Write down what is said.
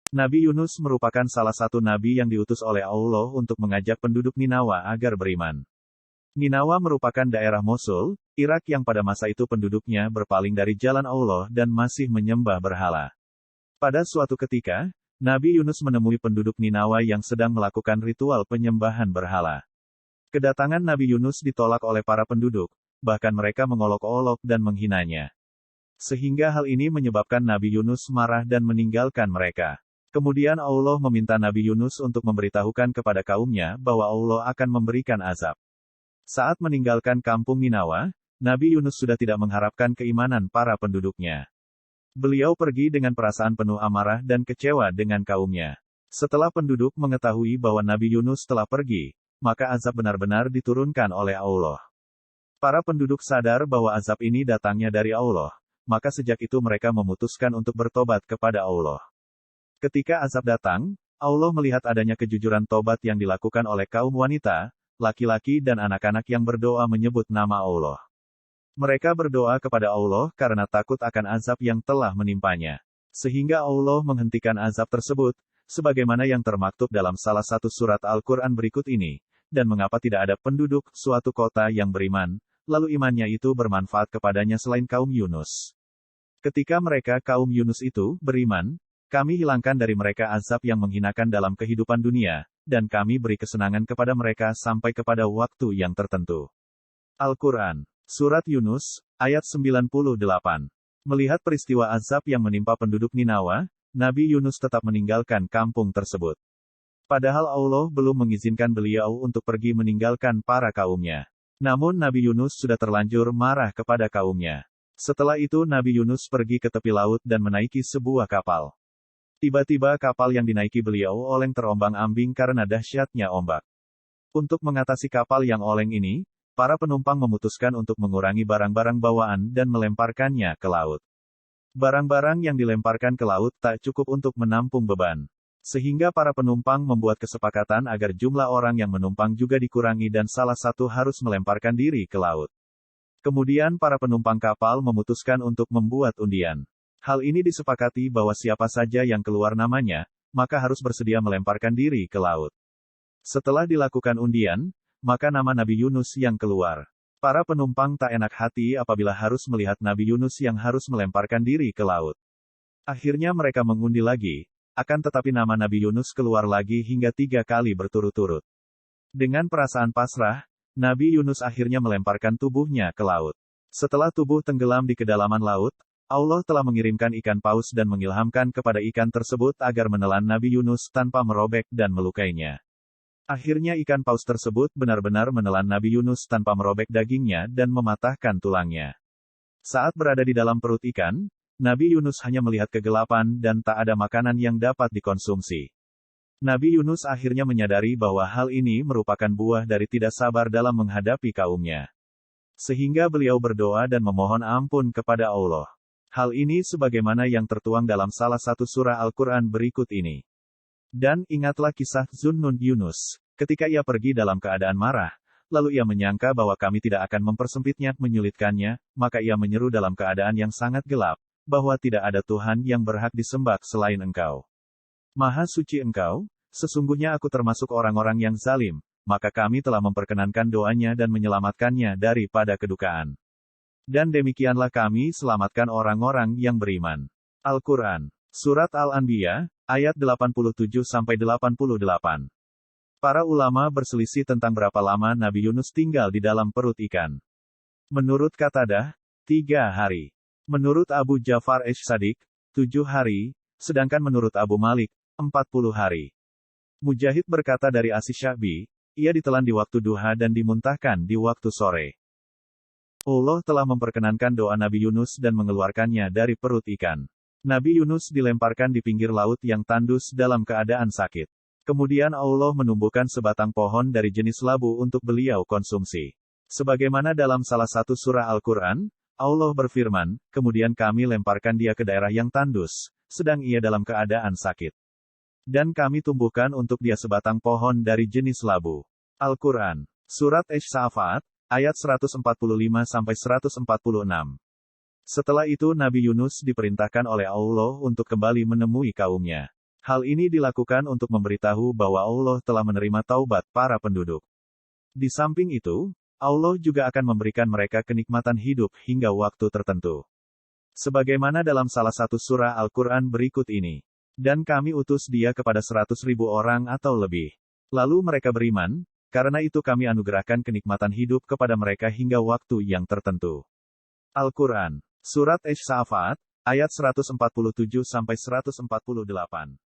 Nabi Yunus merupakan salah satu nabi yang diutus oleh Allah untuk mengajak penduduk Ninawa agar beriman. Ninawa merupakan daerah Mosul, Irak yang pada masa itu penduduknya berpaling dari jalan Allah dan masih menyembah berhala. Pada suatu ketika, Nabi Yunus menemui penduduk Ninawa yang sedang melakukan ritual penyembahan berhala. Kedatangan Nabi Yunus ditolak oleh para penduduk, bahkan mereka mengolok-olok dan menghinanya. Sehingga hal ini menyebabkan Nabi Yunus marah dan meninggalkan mereka. Kemudian Allah meminta Nabi Yunus untuk memberitahukan kepada kaumnya bahwa Allah akan memberikan azab. Saat meninggalkan kampung Ninawa, Nabi Yunus sudah tidak mengharapkan keimanan para penduduknya. Beliau pergi dengan perasaan penuh amarah dan kecewa dengan kaumnya. Setelah penduduk mengetahui bahwa Nabi Yunus telah pergi, maka azab benar-benar diturunkan oleh Allah. Para penduduk sadar bahwa azab ini datangnya dari Allah, maka sejak itu mereka memutuskan untuk bertobat kepada Allah. Ketika azab datang, Allah melihat adanya kejujuran tobat yang dilakukan oleh kaum wanita, laki-laki dan anak-anak yang berdoa menyebut nama Allah. Mereka berdoa kepada Allah karena takut akan azab yang telah menimpanya. Sehingga Allah menghentikan azab tersebut, sebagaimana yang termaktub dalam salah satu surat Al-Quran berikut ini. Dan mengapa tidak ada penduduk suatu kota yang beriman, lalu imannya itu bermanfaat kepadanya selain kaum Yunus. Ketika mereka kaum Yunus itu beriman, kami hilangkan dari mereka azab yang menghinakan dalam kehidupan dunia, dan kami beri kesenangan kepada mereka sampai kepada waktu yang tertentu. Al-Quran, Surat Yunus, ayat 98. Melihat peristiwa azab yang menimpa penduduk Ninawa, Nabi Yunus tetap meninggalkan kampung tersebut. Padahal Allah belum mengizinkan beliau untuk pergi meninggalkan para kaumnya. Namun Nabi Yunus sudah terlanjur marah kepada kaumnya. Setelah itu Nabi Yunus pergi ke tepi laut dan menaiki sebuah kapal. Tiba-tiba kapal yang dinaiki beliau oleng terombang-ambing karena dahsyatnya ombak. Untuk mengatasi kapal yang oleng ini, para penumpang memutuskan untuk mengurangi barang-barang bawaan dan melemparkannya ke laut. Barang-barang yang dilemparkan ke laut tak cukup untuk menampung beban. Sehingga para penumpang membuat kesepakatan agar jumlah orang yang menumpang juga dikurangi dan salah satu harus melemparkan diri ke laut. Kemudian para penumpang kapal memutuskan untuk membuat undian. Hal ini disepakati bahwa siapa saja yang keluar namanya, maka harus bersedia melemparkan diri ke laut. Setelah dilakukan undian, maka nama Nabi Yunus yang keluar. Para penumpang tak enak hati apabila harus melihat Nabi Yunus yang harus melemparkan diri ke laut. Akhirnya mereka mengundi lagi, akan tetapi nama Nabi Yunus keluar lagi hingga 3 kali berturut-turut. Dengan perasaan pasrah, Nabi Yunus akhirnya melemparkan tubuhnya ke laut. Setelah tubuh tenggelam di kedalaman laut, Allah telah mengirimkan ikan paus dan mengilhamkan kepada ikan tersebut agar menelan Nabi Yunus tanpa merobek dan melukainya. Akhirnya ikan paus tersebut benar-benar menelan Nabi Yunus tanpa merobek dagingnya dan mematahkan tulangnya. Saat berada di dalam perut ikan, Nabi Yunus hanya melihat kegelapan dan tak ada makanan yang dapat dikonsumsi. Nabi Yunus akhirnya menyadari bahwa hal ini merupakan buah dari tidak sabar dalam menghadapi kaumnya. Sehingga beliau berdoa dan memohon ampun kepada Allah. Hal ini sebagaimana yang tertuang dalam salah satu surah Al-Quran berikut ini. Dan ingatlah kisah Zunnun Yunus, ketika ia pergi dalam keadaan marah, lalu ia menyangka bahwa kami tidak akan mempersempitnya, menyulitkannya, maka ia menyeru dalam keadaan yang sangat gelap, bahwa tidak ada Tuhan yang berhak disembah selain Engkau. Maha suci Engkau, sesungguhnya aku termasuk orang-orang yang zalim, maka kami telah memperkenankan doanya dan menyelamatkannya daripada kedukaan. Dan demikianlah kami selamatkan orang-orang yang beriman. Al-Quran, Surat Al-Anbiya, ayat 87-88. Para ulama berselisih tentang berapa lama Nabi Yunus tinggal di dalam perut ikan. Menurut Qatadah, 3 hari. Menurut Abu Ja'far Ash-Shadiq, 7 hari, sedangkan menurut Abu Malik, 40 hari. Mujahid berkata dari Asy-Sya'bi, ia ditelan di waktu duha dan dimuntahkan di waktu sore. Allah telah memperkenankan doa Nabi Yunus dan mengeluarkannya dari perut ikan. Nabi Yunus dilemparkan di pinggir laut yang tandus dalam keadaan sakit. Kemudian Allah menumbuhkan sebatang pohon dari jenis labu untuk beliau konsumsi. Sebagaimana dalam salah satu surah Al-Quran, Allah berfirman, kemudian kami lemparkan dia ke daerah yang tandus, sedang ia dalam keadaan sakit. Dan kami tumbuhkan untuk dia sebatang pohon dari jenis labu. Al-Quran, Surat Asy-Sa'afat, ayat 145-146. Setelah itu Nabi Yunus diperintahkan oleh Allah untuk kembali menemui kaumnya. Hal ini dilakukan untuk memberitahu bahwa Allah telah menerima taubat para penduduk. Di samping itu, Allah juga akan memberikan mereka kenikmatan hidup hingga waktu tertentu. Sebagaimana dalam salah satu surah Al-Quran berikut ini. Dan kami utus dia kepada 100.000 orang atau lebih. Lalu mereka beriman, karena itu kami anugerahkan kenikmatan hidup kepada mereka hingga waktu yang tertentu. Al-Quran, Surat Ash-Sa'afat, ayat 147-148.